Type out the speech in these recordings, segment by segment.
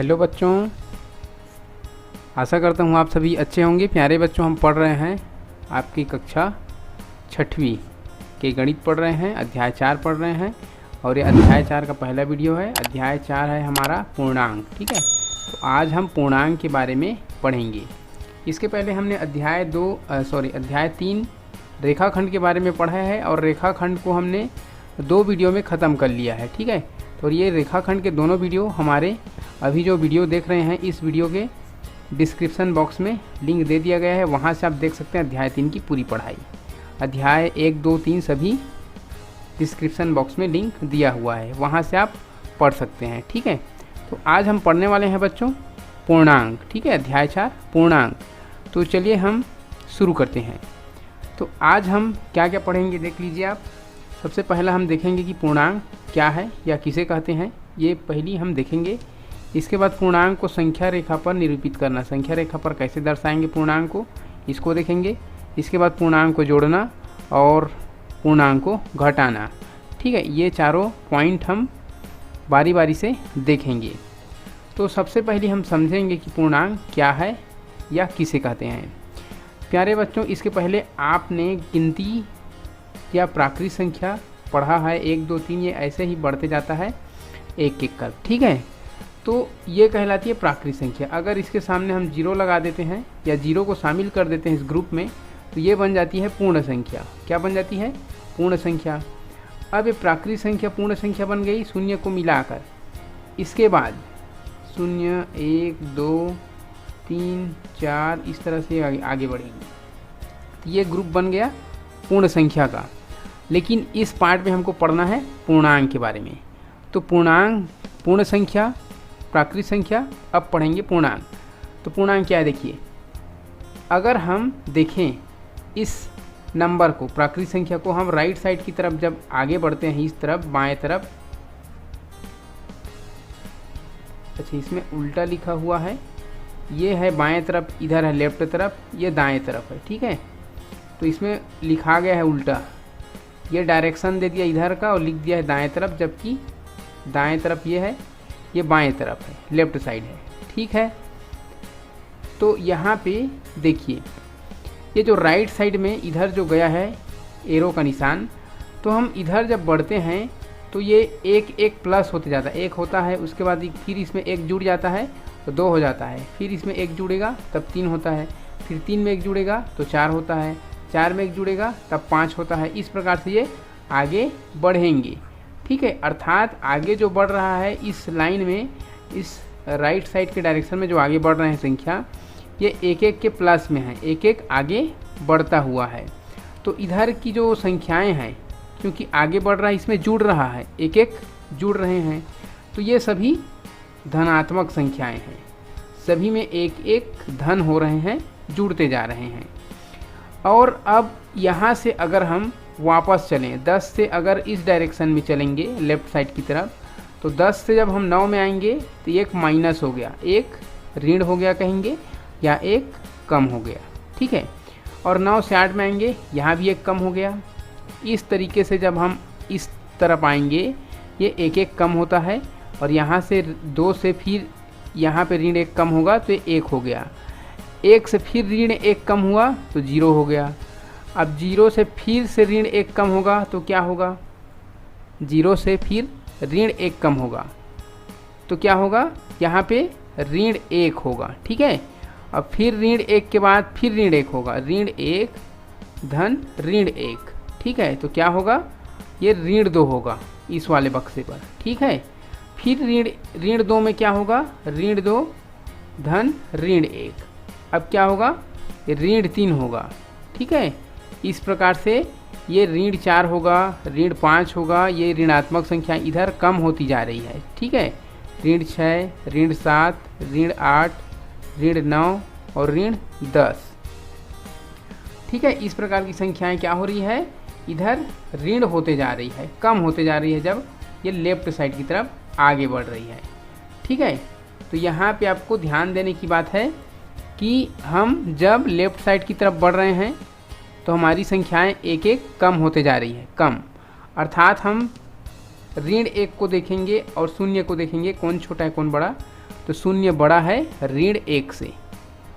Hello बच्चों, आशा करता हूँ आप सभी अच्छे होंगे। प्यारे बच्चों, हम पढ़ रहे हैं आपकी कक्षा 6वीं के गणित पढ़ रहे हैं, अध्याय 4 पढ़ रहे हैं और ये अध्याय 4 का पहला वीडियो है। अध्याय 4 है हमारा पूर्णांक। ठीक है, तो आज हम पूर्णांक के बारे में पढ़ेंगे। इसके पहले हमने अध्याय 3 रेखाखंड के बारे में पढ़ा है और रेखाखंड को हमने 2 वीडियो में ख़त्म कर लिया है। ठीक है, तो ये रेखाखंड के दोनों वीडियो हमारे अभी जो वीडियो देख रहे हैं इस वीडियो के डिस्क्रिप्शन बॉक्स में लिंक दे दिया गया है, वहाँ से आप देख सकते हैं अध्याय 3 की पूरी पढ़ाई। अध्याय 1, 2, 3 सभी डिस्क्रिप्शन बॉक्स में लिंक दिया हुआ है, वहाँ से आप पढ़ सकते हैं। ठीक है, तो आज हम पढ़ने वाले हैं बच्चों पूर्णांक। ठीक है, अध्याय 4 पूर्णांक। तो चलिए हम शुरू करते हैं। तो आज हम क्या क्या पढ़ेंगे देख लीजिए आप। सबसे पहला हम देखेंगे कि पूर्णांक क्या है या किसे कहते हैं, ये पहली हम देखेंगे। इसके बाद पूर्णांक को संख्या रेखा पर निरूपित करना, संख्या रेखा पर कैसे दर्शाएंगे पूर्णांक को, इसको देखेंगे। इसके बाद पूर्णांक को जोड़ना और पूर्णांक को घटाना। ठीक है, ये चारों पॉइंट हम बारी बारी से देखेंगे। तो सबसे पहले हम समझेंगे कि पूर्णांक क्या है या किसे कहते हैं। प्यारे बच्चों, इसके पहले आपने गिनती या प्राकृतिक संख्या पढ़ा है, 1, 2, 3 ये ऐसे ही बढ़ते जाता है एक एक कर। ठीक है, तो ये कहलाती है प्राकृतिक संख्या। अगर इसके सामने हम 0 लगा देते हैं या 0 को शामिल कर देते हैं इस ग्रुप में, तो ये बन जाती है पूर्ण संख्या। क्या बन जाती है? पूर्ण संख्या। अब ये प्राकृतिक संख्या पूर्ण संख्या बन गई शून्य को मिलाकर। इसके बाद 0, 1, 2, 3, 4 इस तरह से आगे बढ़ेगी, तो ये ग्रुप बन गया पूर्ण संख्या का। लेकिन इस पार्ट में हमको पढ़ना है पूर्णांक के बारे में। तो पूर्णांक, पूर्ण संख्या, प्राकृतिक संख्या, अब पढ़ेंगे पूर्णांक। तो पूर्णांक क्या है देखिए, अगर हम देखें इस नंबर को, प्राकृतिक संख्या को, हम राइट साइड की तरफ जब आगे बढ़ते हैं इस तरफ बाएं तरफ, अच्छा इसमें उल्टा लिखा हुआ है, ये है बाएं तरफ, इधर है लेफ्ट तरफ, ये दाएं तरफ है। ठीक है, तो इसमें लिखा गया है उल्टा, ये डायरेक्शन दे दिया इधर का और लिख दिया है दाएं तरफ, जबकि दाएं तरफ ये है, ये बाएं तरफ है, लेफ्ट साइड है। ठीक है, तो यहाँ पे देखिए ये जो राइट साइड में इधर जो गया है एरो का निशान, तो हम इधर जब बढ़ते हैं तो ये एक प्लस होते जाता है, 1 होता है, उसके बाद फिर इसमें 1 जुड़ जाता है तो 2 हो जाता है, फिर इसमें 1 जुड़ेगा तब 3 होता है, फिर 3 में 1 जुड़ेगा तो 4 होता है, 4 में 1 जुड़ेगा तब 5 होता है। इस प्रकार से ये आगे बढ़ेंगे। ठीक है, अर्थात आगे जो बढ़ रहा है इस लाइन में, इस राइट साइड के डायरेक्शन में जो आगे बढ़ रहे हैं संख्या, ये 1 के प्लस में है, 1 आगे बढ़ता हुआ है। तो इधर की जो संख्याएं हैं, क्योंकि आगे बढ़ रहा है इसमें जुड़ रहा है, 1 जुड़ रहे हैं, तो ये सभी धनात्मक संख्याएं हैं, सभी में 1 धन हो रहे हैं, जुड़ते जा रहे हैं। और अब यहाँ से अगर हम वापस चलें, 10 से अगर इस डायरेक्शन में चलेंगे लेफ़्ट साइड की तरफ, तो 10 से जब हम 9 में आएंगे तो 1 माइनस हो गया, 1 ऋण हो गया कहेंगे, या 1 कम हो गया। ठीक है, और 9 से 8 में आएंगे, यहाँ भी 1 कम हो गया। इस तरीके से जब हम इस तरफ आएंगे ये 1 कम होता है, और यहाँ से 2 से फिर यहाँ पे ऋण 1 कम होगा तो ये 1 हो गया, 1 से फिर ऋण 1 कम हुआ तो 0 हो गया। अब 0 से फिर से ऋण 1 कम होगा तो क्या होगा, 0 से फिर ऋण 1 कम होगा तो क्या होगा, यहाँ पे ऋण 1 होगा। ठीक है, अब फिर ऋण 1 के बाद फिर ऋण 1 होगा, ऋण 1 धन ऋण 1। ठीक है, तो क्या होगा, ये ऋण 2 होगा इस वाले बक्से पर। ठीक है, फिर ऋण 2 में क्या होगा, ऋण 2 धन ऋण 1। अब क्या होगा, ऋण 3 होगा। ठीक है, इस प्रकार से ये ऋण 4 होगा, ऋण 5 होगा, ये ऋणात्मक संख्या इधर कम होती जा रही है। ठीक है, ऋण 6, ऋण 7, ऋण 8, ऋण 9 और ऋण 10। ठीक है, इस प्रकार की संख्याएं क्या हो रही है, इधर ऋण होते जा रही है, कम होते जा रही है जब ये लेफ्ट साइड की तरफ आगे बढ़ रही है। ठीक है, तो यहाँ पे आपको ध्यान देने की बात है कि हम जब लेफ्ट साइड की तरफ बढ़ रहे हैं तो हमारी संख्याएं 1 कम होते जा रही है, कम, अर्थात हम ऋण 1 को देखेंगे और 0 को देखेंगे, कौन छोटा है कौन बड़ा, तो शून्य बड़ा है ऋण 1 से,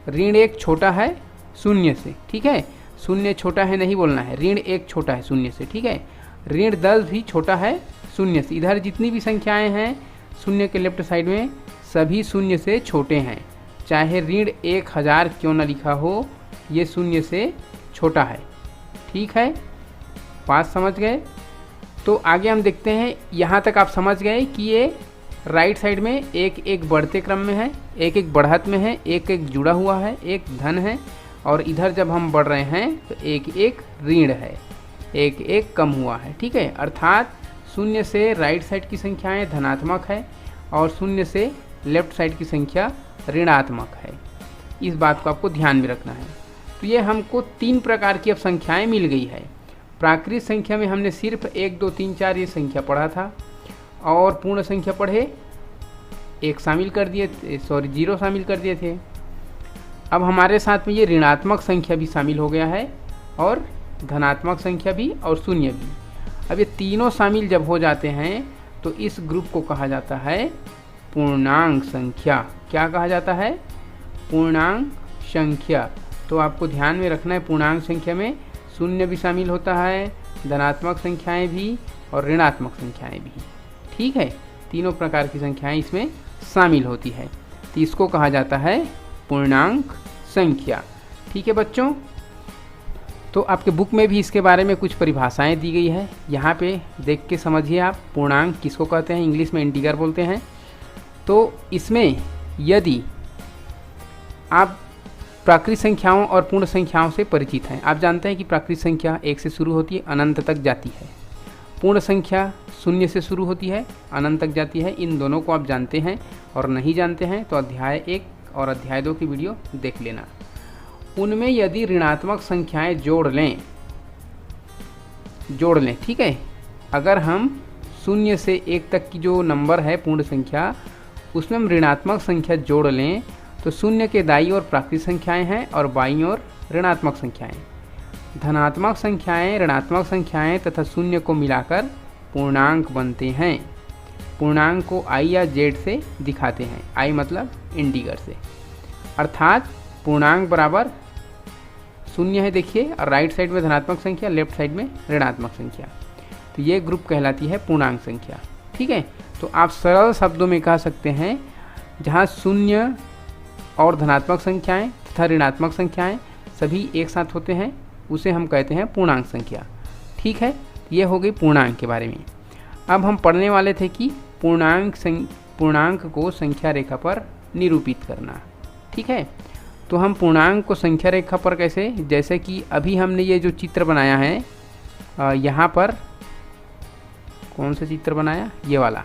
ऋण 1 छोटा है शून्य से, ठीक है। शून्य छोटा है नहीं बोलना है, ऋण 1 छोटा है शून्य से, ठीक है। ऋण 10 भी छोटा है शून्य से। इधर जितनी भी संख्याएं हैं शून्य के लेफ्ट साइड में सभी शून्य से छोटे हैं, चाहे ऋण 1000 क्यों ना लिखा हो, ये शून्य से छोटा है, ठीक है। बात समझ गए? तो आगे हम देखते हैं, यहाँ तक आप समझ गए कि ये राइट साइड में एक एक बढ़ते क्रम में है, एक एक बढ़त में है, एक एक जुड़ा हुआ है, एक धन है, और इधर जब हम बढ़ रहे हैं तो एक एक ऋण है, एक एक कम हुआ है, ठीक है। अर्थात शून्य से राइट साइड की संख्याएं धनात्मक है और शून्य से लेफ्ट साइड की संख्या ऋणात्मक है। इस बात को आपको ध्यान में रखना है। तो ये हमको 3 प्रकार की अब संख्याएं मिल गई है। प्राकृत संख्या में हमने सिर्फ 1 2 3 4 ये संख्या पढ़ा था, और पूर्ण संख्या पढ़े 1 शामिल कर दिए थे, 0 शामिल कर दिए थे। अब हमारे साथ में ये ऋणात्मक संख्या भी शामिल हो गया है और धनात्मक संख्या भी और शून्य भी। अब ये तीनों शामिल जब हो जाते हैं तो इस ग्रुप को कहा जाता है पूर्णांक संख्या। क्या कहा जाता है? पूर्णांक संख्या। तो आपको ध्यान में रखना है, पूर्णांक संख्या में शून्य भी शामिल होता है, धनात्मक संख्याएं भी और ऋणात्मक संख्याएं भी, ठीक है। तीनों प्रकार की संख्याएं इसमें शामिल होती है, तो इसको कहा जाता है पूर्णांक संख्या, ठीक है बच्चों। तो आपके बुक में भी इसके बारे में कुछ परिभाषाएं दी गई है, यहाँ पे देख के समझिए आप। पूर्णांक किसको कहते हैं? इंग्लिश में इंटीगर बोलते हैं। तो इसमें यदि आप प्राकृत संख्याओं और पूर्ण संख्याओं से परिचित हैं, आप जानते हैं कि प्राकृत संख्या 1 से शुरू होती है, अनंत तक जाती है। पूर्ण संख्या 0 से शुरू होती है, अनंत तक जाती है। इन दोनों को आप जानते हैं, और नहीं जानते हैं तो अध्याय 1 और अध्याय 2 की वीडियो देख लेना। उनमें यदि ऋणात्मक संख्याएं जोड़ लें, ठीक है। अगर हम 0 से 1 तक की जो नंबर है पूर्ण संख्या, उसमें हम ऋणात्मक संख्या जोड़ लें तो 0 के दाईं ओर प्राकृत संख्याएं हैं और बाईं ओर ऋणात्मक संख्याएं। धनात्मक संख्याएं, ऋणात्मक संख्याएं तथा 0 को मिलाकर पूर्णांक बनते हैं। पूर्णांक को i या z से दिखाते हैं, i मतलब इंटीगर से। अर्थात पूर्णांक बराबर 0 है, देखिए, और राइट साइड में धनात्मक संख्या, लेफ्ट साइड में ऋणात्मक संख्या। तो ये ग्रुप कहलाती है पूर्णांक संख्या, ठीक है। तो आप सरल शब्दों में कह सकते हैं, जहाँ 0 और धनात्मक संख्याएं तथा ऋणात्मक संख्याएं सभी एक साथ होते हैं, उसे हम कहते हैं पूर्णांक संख्या, ठीक है। ये हो गई पूर्णांक के बारे में। अब हम पढ़ने वाले थे कि पूर्णांक को संख्या रेखा पर निरूपित करना, ठीक है। तो हम पूर्णांक को संख्या रेखा पर कैसे, जैसे कि अभी हमने ये जो चित्र बनाया है, यहाँ पर कौन सा चित्र बनाया, ये वाला,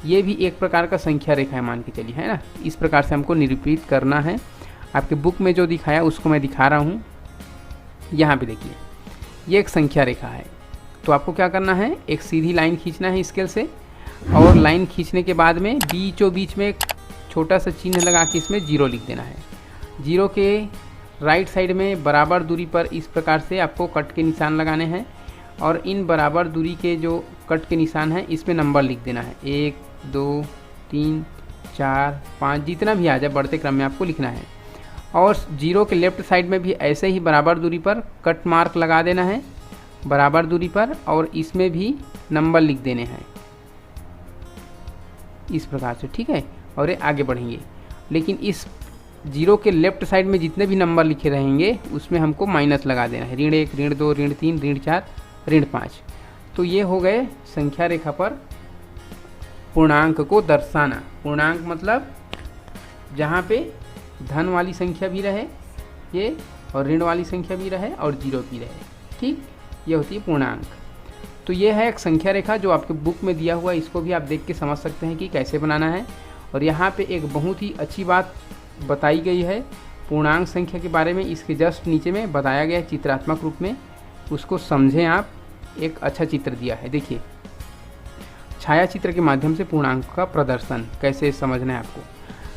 ये भी एक प्रकार का संख्या रेखा है, मान के चलिए, है ना। इस प्रकार से हमको निरूपित करना है। आपके बुक में जो दिखाया उसको मैं दिखा रहा हूँ। यहाँ पे देखिए, ये एक संख्या रेखा है। तो आपको क्या करना है, एक सीधी लाइन खींचना है स्केल से, और लाइन खींचने के बाद में बीचों बीच में एक छोटा सा चिन्ह लगा के इसमें 0 लिख देना है। 0 के राइट साइड में बराबर दूरी पर इस प्रकार से आपको कट के निशान लगाने हैं, और इन बराबर दूरी के जो कट के निशान हैं इसमें नंबर लिख देना है, 1 2 3 4 5, जितना भी आ जाए बढ़ते क्रम में आपको लिखना है। और 0 के लेफ्ट साइड में भी ऐसे ही बराबर दूरी पर कट मार्क लगा देना है, बराबर दूरी पर, और इसमें भी नंबर लिख देने हैं इस प्रकार से, ठीक है। और ये आगे बढ़ेंगे, लेकिन इस 0 के लेफ्ट साइड में जितने भी नंबर लिखे रहेंगे उसमें हमको माइनस लगा देना है, ऋण 1 ऋण 2 ऋण 3 ऋण 4 ऋण 5। तो ये हो गए संख्या रेखा पर पूर्णांक को दर्शाना। पूर्णांक मतलब जहाँ पे धन वाली संख्या भी रहे ये, और ऋण वाली संख्या भी रहे, और 0 भी रहे, ठीक, ये होती है पूर्णांक। तो ये है एक संख्या रेखा जो आपके बुक में दिया हुआ है, इसको भी आप देख के समझ सकते हैं कि कैसे बनाना है। और यहाँ पे एक बहुत ही अच्छी बात बताई गई है पूर्णांक संख्या के बारे में, इसके जस्ट नीचे में बताया गया है चित्रात्मक रूप में, उसको समझें आप। एक अच्छा चित्र दिया है, देखिए, छाया चित्र के माध्यम से पूर्णांक का प्रदर्शन कैसे समझना है आपको।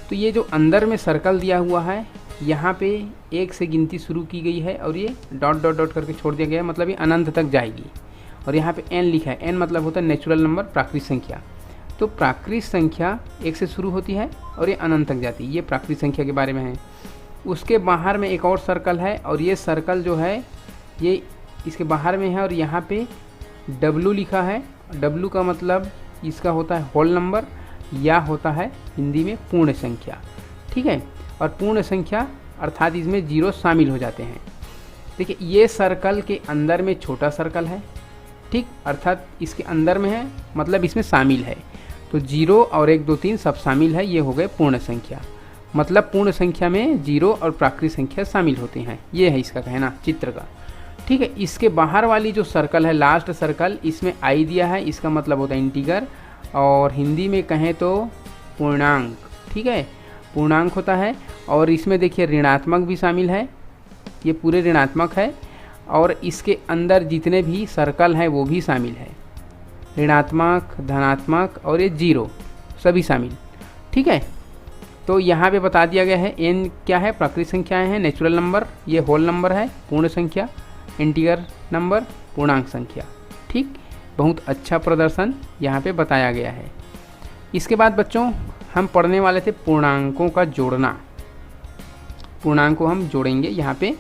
तो ये जो अंदर में सर्कल दिया हुआ है, यहाँ पे 1 से गिनती शुरू की गई है, और ये डॉट डॉट डॉट करके छोड़ दिया गया है, मतलब ये अनंत तक जाएगी। और यहाँ पे n लिखा है, n मतलब होता है नेचुरल नंबर, प्राकृतिक संख्या। तो प्राकृत संख्या 1 से शुरू होती है और ये अनंत तक जाती है। ये प्राकृत संख्या के बारे में है। उसके बाहर में एक और सर्कल है और ये सर्कल जो है ये इसके बाहर में है और यहाँ पे W लिखा है। W का मतलब इसका होता है होल नंबर या होता है हिंदी में पूर्ण संख्या, ठीक है। और पूर्ण संख्या अर्थात इसमें जीरो शामिल हो जाते हैं। देखिए ये सर्कल के अंदर में छोटा सर्कल है, ठीक, अर्थात इसके अंदर में है मतलब इसमें शामिल है। तो 0 और 1 2 3 सब शामिल है, ये हो गए पूर्ण संख्या। मतलब पूर्ण संख्या में 0 और प्राकृत संख्या शामिल होते हैं, ये है इसका कहना चित्र का, ठीक है। इसके बाहर वाली जो सर्कल है लास्ट सर्कल, इसमें आई दिया है, इसका मतलब होता है इंटीगर और हिंदी में कहें तो पूर्णांक, ठीक है, पूर्णांक होता है। और इसमें देखिए ऋणात्मक भी शामिल है, ये पूरे ऋणात्मक है और इसके अंदर जितने भी सर्कल हैं वो भी शामिल है, ऋणात्मक, धनात्मक और ये 0 सभी शामिल, ठीक है। तो यहाँ पे बता दिया गया है n क्या है, प्राकृत संख्याएं हैं, नेचुरल नंबर, ये होल नंबर है, पूर्ण संख्या, इंटीगर नंबर, पूर्णांक संख्या, ठीक। बहुत अच्छा प्रदर्शन यहाँ पे बताया गया है। इसके बाद बच्चों हम पढ़ने वाले थे पूर्णांकों का जोड़ना। पूर्णांक को हम जोड़ेंगे यहाँ पे।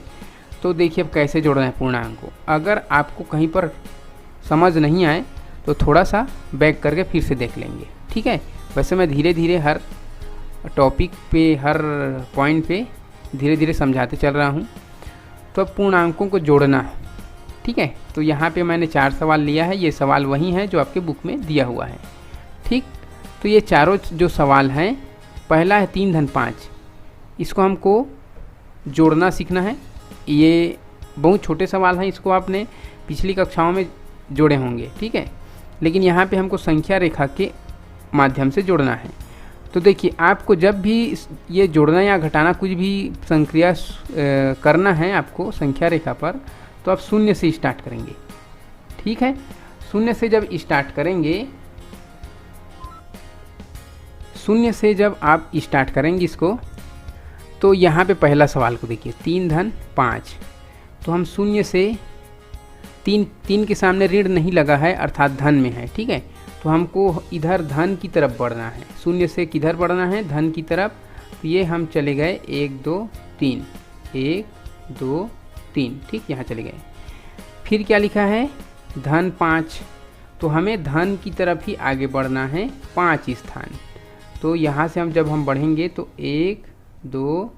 तो देखिए अब कैसे जोड़ना है पूर्णांक को। अगर आपको कहीं पर समझ नहीं आए तो थोड़ा सा बैक करके फिर से देख लेंगे, ठीक है। वैसे मैं धीरे धीरे हर टॉपिक पे, हर पॉइंट पे धीरे धीरे समझाते चल रहा हूँ। तो अब पूर्णांकों को जोड़ना है, ठीक है। तो यहाँ पे मैंने 4 सवाल लिया है, ये सवाल वही है जो आपके बुक में दिया हुआ है, ठीक। तो ये चारों जो सवाल हैं, पहला है 3 धन 5, इसको हमको जोड़ना सीखना है। ये बहुत छोटे सवाल हैं, इसको आपने पिछली कक्षाओं में जोड़े होंगे, ठीक है। लेकिन यहाँ पे हमको संख्या रेखा के माध्यम से जोड़ना है। तो देखिए आपको जब भी ये जोड़ना या घटाना कुछ भी संक्रिया करना है आपको संख्या रेखा पर, तो आप 0 से स्टार्ट करेंगे, ठीक है। 0 से जब स्टार्ट करेंगे, 0 से जब आप स्टार्ट करेंगे इसको, तो यहाँ पे पहला सवाल को देखिए 3 धन 5। तो हम 0 से 3 के सामने ऋण नहीं लगा है अर्थात धन में है, ठीक है। तो हमको इधर धन की तरफ बढ़ना है, 0 से किधर बढ़ना है, धन की तरफ। तो ये हम चले गए 1 2 3, 1 2 3, ठीक, यहाँ चले गए। फिर क्या लिखा है, धन 5। तो हमें धन की तरफ ही आगे बढ़ना है 5 स्थान। तो यहाँ से जब हम बढ़ेंगे तो 1 2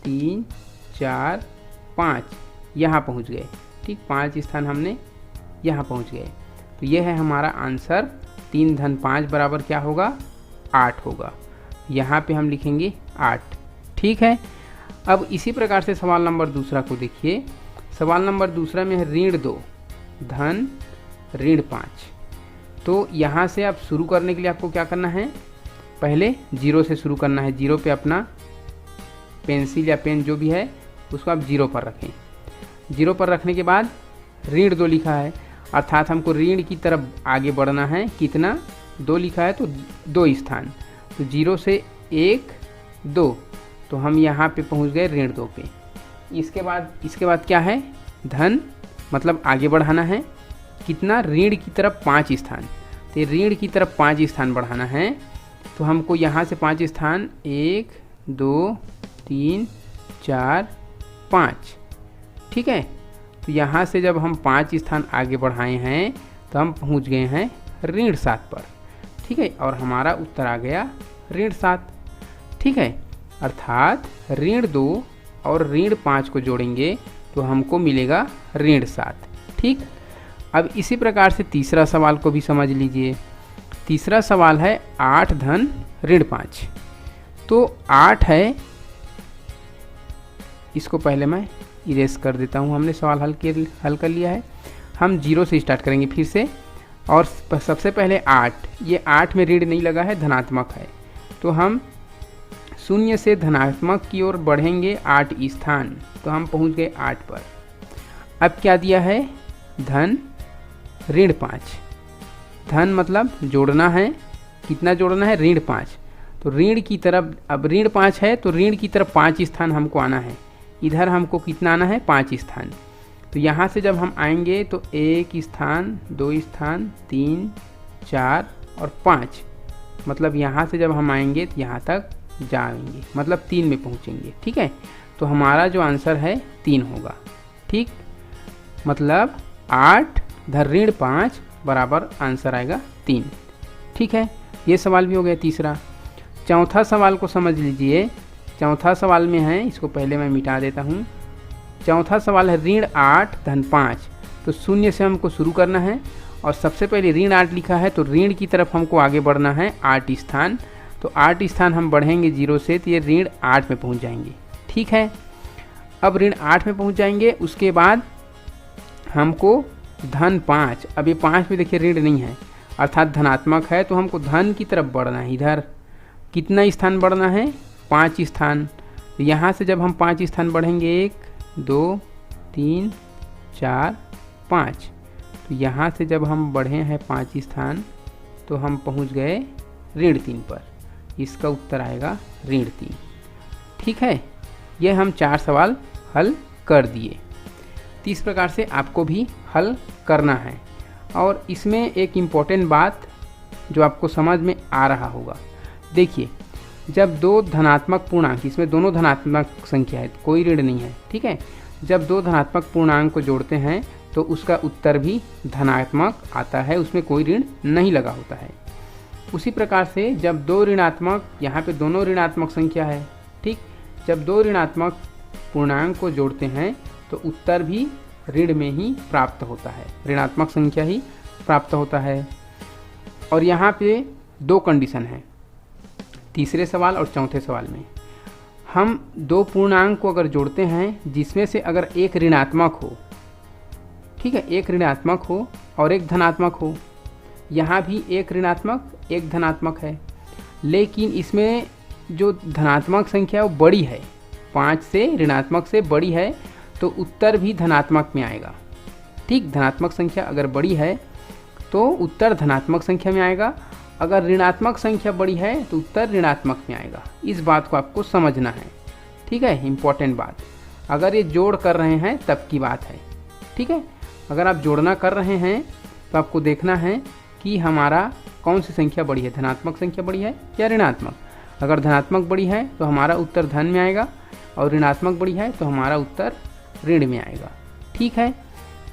3 4 5 यहाँ पहुँच गए, ठीक, 5 स्थान हमने यहाँ पहुँच गए। तो ये है हमारा आंसर। 3 धन 5 बराबर क्या होगा, 8 होगा। यहाँ पे हम लिखेंगे 8, ठीक है। अब इसी प्रकार से सवाल नंबर दूसरा को देखिए। सवाल नंबर दूसरा में है ऋण 2 धन ऋण 5। तो यहाँ से आप शुरू करने के लिए आपको क्या करना है, पहले 0 से शुरू करना है। 0 पे अपना पेंसिल या पेन जो भी है उसको आप 0 पर रखें। 0 पर रखने के बाद ऋण 2 लिखा है अर्थात हमको ऋण की तरफ आगे बढ़ना है। कितना, 2 लिखा है तो 2 स्थान। तो 0 से 1 2, तो हम यहाँ पे पहुँच गए ऋण 2 पे। इसके बाद क्या है, धन मतलब आगे बढ़ाना है। कितना, ऋण की तरफ 5 स्थान। तो ऋण की तरफ 5 स्थान बढ़ाना है। तो हमको यहाँ से 5 स्थान 1 2 3 4 5, ठीक है। तो यहाँ से जब हम 5 स्थान आगे बढ़ाए हैं तो हम पहुँच गए हैं ऋण 7 पर, ठीक है। और हमारा उत्तर आ गया ऋण 7, ठीक है। अर्थात ऋण 2 और ऋण 5 को जोड़ेंगे तो हमको मिलेगा ऋण 7, ठीक। अब इसी प्रकार से तीसरा सवाल को भी समझ लीजिए। तीसरा सवाल है 8 धन ऋण 5। तो 8 है, इसको पहले मैं इरेज कर देता हूँ। हमने सवाल हल कर लिया है। हम 0 से स्टार्ट करेंगे फिर से। और सबसे पहले 8, ये 8 में ऋण नहीं लगा है, धनात्मक है। तो हम 0 से धनात्मक की ओर बढ़ेंगे 8 स्थान। तो हम पहुँच गए 8 पर। अब क्या दिया है, धन ऋण 5। धन मतलब जोड़ना है। कितना जोड़ना है, ऋण 5। तो ऋण की तरफ, अब ऋण 5 है तो ऋण की तरफ 5 स्थान हमको आना है। इधर हमको कितना आना है, 5 स्थान। तो यहाँ से जब हम आएंगे तो 1 स्थान 2 स्थान 3 4 और 5, मतलब यहाँ से जब हम आएंगे तो यहाँ तक जाएंगे, मतलब 3 में पहुँचेंगे। ठीक है, तो हमारा जो आंसर है 3 होगा। ठीक, मतलब 8 धन ऋण 5 बराबर आंसर आएगा 3। ठीक है, ये सवाल भी हो गया तीसरा। चौथा सवाल को समझ लीजिए। चौथा सवाल में है, इसको पहले मैं मिटा देता हूँ। चौथा सवाल है ऋण 8 धन 5। तो शून्य से हमको शुरू करना है और सबसे पहले ऋण 8 लिखा है तो ऋण की तरफ हमको आगे बढ़ना है 8 स्थान। तो 8 स्थान हम बढ़ेंगे 0 से तो ये ऋण 8 में पहुँच जाएंगे। ठीक है, अब ऋण 8 में पहुँच जाएंगे, उसके बाद हमको धन 5, अब ये 5 में देखिए ऋण नहीं है अर्थात धनात्मक है, तो हमको धन की तरफ बढ़ना है। इधर कितना स्थान बढ़ना है? 5 स्थान। यहाँ से जब हम 5 स्थान बढ़ेंगे 1 2 3 4 5, तो यहाँ से जब हम बढ़े हैं 5 स्थान तो हम पहुँच गए ऋण 3 पर। इसका उत्तर आएगा ऋण 3। ठीक है, ये हम 4 सवाल हल कर दिए। इस प्रकार से आपको भी हल करना है। और इसमें एक इम्पॉर्टेंट बात जो आपको समझ में आ रहा होगा, देखिए जब 2 धनात्मक पूर्णांक, इसमें दोनों धनात्मक संख्या है, कोई ऋण नहीं है। ठीक है, जब 2 धनात्मक पूर्णांक को जोड़ते हैं तो उसका उत्तर भी धनात्मक आता है, उसमें कोई ऋण नहीं लगा होता है। उसी प्रकार से जब 2 ऋणात्मक, यहाँ पे दोनों ऋणात्मक संख्या है। ठीक, जब 2 ऋणात्मक पूर्णांक को जोड़ते हैं तो उत्तर भी ऋण में ही प्राप्त होता है, ऋणात्मक संख्या ही प्राप्त होता है। और यहाँ पे 2 कंडीशन है, तीसरे सवाल और चौथे सवाल में। हम 2 पूर्णांक को अगर जोड़ते हैं जिसमें से अगर एक ऋणात्मक हो, ठीक है, एक ऋणात्मक हो और एक धनात्मक हो, यहाँ भी एक ऋणात्मक एक धनात्मक है, लेकिन इसमें जो धनात्मक संख्या है वो बड़ी है, 5 से ऋणात्मक से बड़ी है, तो उत्तर भी धनात्मक में आएगा। ठीक, धनात्मक संख्या अगर बड़ी है तो उत्तर धनात्मक संख्या में आएगा, अगर ऋणात्मक संख्या बड़ी है तो उत्तर ऋणात्मक में आएगा। इस बात को आपको समझना है। ठीक है, इम्पॉर्टेंट बात, अगर ये जोड़ कर रहे हैं तब की बात है। ठीक है, अगर आप जोड़ना कर रहे हैं तो आपको देखना है कि हमारा कौन सी संख्या बड़ी है, धनात्मक संख्या बड़ी है या ऋणात्मक। अगर धनात्मक बड़ी है तो हमारा उत्तर धन में आएगा और ऋणात्मक बड़ी है तो हमारा उत्तर ऋण में आएगा। ठीक है,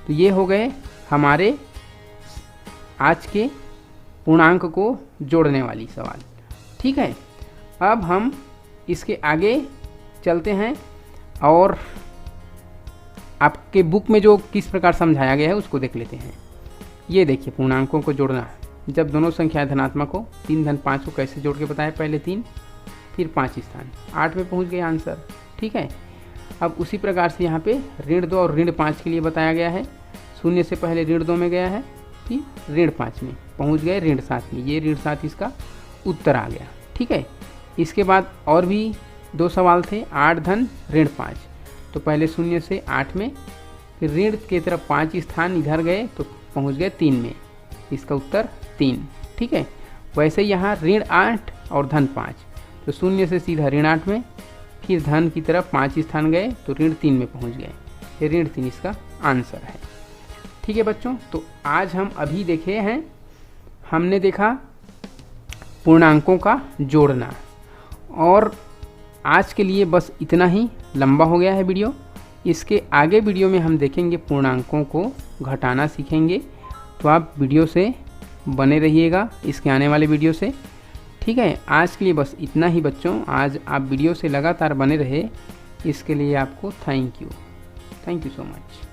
तो ये हो गए हमारे आज के पूर्णांक को जोड़ने वाली सवाल। ठीक है, अब हम इसके आगे चलते हैं और आपके बुक में जो किस प्रकार समझाया गया है उसको देख लेते हैं। ये देखिए, पूर्णांकों को जोड़ना, जब दोनों संख्याएं धनात्मक हो, 3 धन 5 को कैसे जोड़ के बताया, पहले 3 फिर 5 स्थान, 8 में पहुंच गए आंसर। ठीक है, अब उसी प्रकार से यहाँ पे ऋण 2 और ऋण 5 के लिए बताया गया है। शून्य से पहले ऋण 2 में गया है, फिर ऋण 5 में पहुँच गए ऋण 7 में, ये ऋण 7 इसका उत्तर आ गया। ठीक है, इसके बाद और भी 2 सवाल थे, 8 धन ऋण 5, तो पहले शून्य से 8 में, फिर ऋण की तरफ 5 स्थान इधर गए तो पहुँच गए 3 में, इसका उत्तर 3। ठीक है, वैसे यहाँ ऋण 8 और धन 5, तो शून्य से सीधा ऋण 8 में, फिर धन की तरफ 5 स्थान गए तो ऋण 3 में पहुँच गए, ये ऋण 3 इसका आंसर है। ठीक है बच्चों, तो आज हम अभी देखे हैं, हमने देखा पूर्णांकों का जोड़ना, और आज के लिए बस इतना ही, लंबा हो गया है वीडियो। इसके आगे वीडियो में हम देखेंगे पूर्णांकों को घटाना सीखेंगे, तो आप वीडियो से बने रहिएगा इसके आने वाले वीडियो से। ठीक है, आज के लिए बस इतना ही बच्चों, आज आप वीडियो से लगातार बने रहे, इसके लिए आपको थैंक यू सो मच।